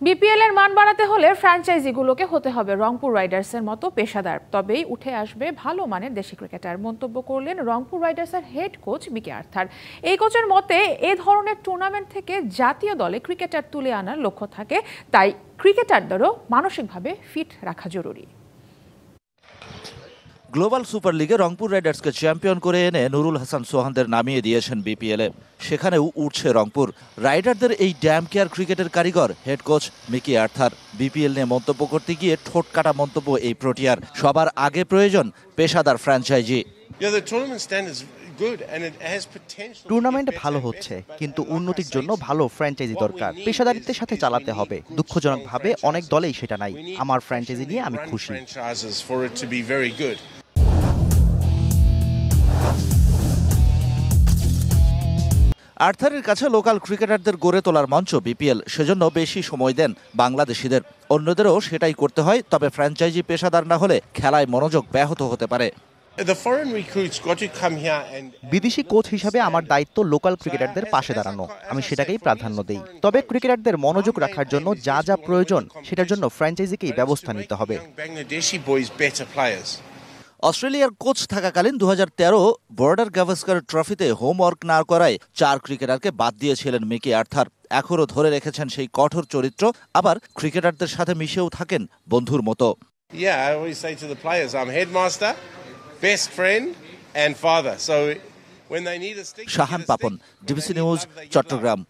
BPL এর মান বাড়াতে হলে ফ্র্যাঞ্চাইজিগুলোকে হতে হবে রংপুর রাইডার্সের মতো পেশাদার, তবেই উঠে আসবে ভালো মানের দেশি ক্রিকেটার, মন্তব্য করলেন রংপুর রাইডার্সের হেড কোচ মিকি আর্থার। এই কোচের মতে এ ধরনের টুর্নামেন্ট থেকে জাতীয় দলে ক্রিকেটার তুলে আনার লক্ষ্য থাকে, তাই ক্রিকেটারদেরও মানসিকভাবে ফিট রাখা জরুরি। গ্লোবাল সুপার লিগে রংপুর রাইডার্সকে চ্যাম্পিয়ন করে এনে নুরুল হাসান সোহানদের নামিয়ে দিয়েছেন বিপিএলে, সেখানেও উঠছে রংপুর রাইডারদের এই ড্যাম কেয়ার ক্রিকেটের কারিগর head coach Mickey Arthur. BPL নিয়ে মন্তব্য করতে গিয়ে ঠোঁট কাটা মন্তব্য এই প্রোটিয়ার। সবার আগে প্রয়োজন পেশাদার ফ্র্যাঞ্চাইজি। টুর্নামেন্ট ভালো হচ্ছে, কিন্তু উন্নতির জন্য ভালো ফ্র্যাঞ্চাইজি দরকার। পেশাদারিত্বের সাথে চালাতে হবে। দুঃখজনকভাবে অনেক দলেই সেটা নাই। আমার ফ্র্যাঞ্চাইজি নিয়ে আমি খুশি। আর্থারের কাছে লোকাল ক্রিকেটারদের গড়ে তোলার মঞ্চ বিপিএল, সেজন্য বেশি সময় দেন বাংলাদেশিদের। অন্যদেরও সেটাই করতে হয়, তবে ফ্র্যাঞ্চাইজি পেশাদার না হলে খেলায় মনোযোগ ব্যাহত হতে পারে। বিদেশি কোচ হিসাবে আমার দায়িত্ব লোকাল ক্রিকেটারদের পাশে দাঁড়ানো, আমি সেটাকেই প্রাধান্য দেই। তবে ক্রিকেটারদের মনোযোগ রাখার জন্য যা যা প্রয়োজন সেটার জন্য ফ্র্যাঞ্চাইজিকেই ব্যবস্থা নিতে হবে। অস্ট্রেলিয়ার কোচ থাকাকালীন 2013 বর্ডার গাভাস্কার ট্রফিতে হোমওয়ার্ক না করায় 4 ক্রিকেটারকে বাদ দিয়েছিলেন মিকি আর্থার। এখনও ধরে রেখেছেন সেই কঠোর চরিত্র, আবার ক্রিকেটারদের সাথে মিশেও থাকেন বন্ধুর মতো। Shahan Papon, DBC news, Chittagong.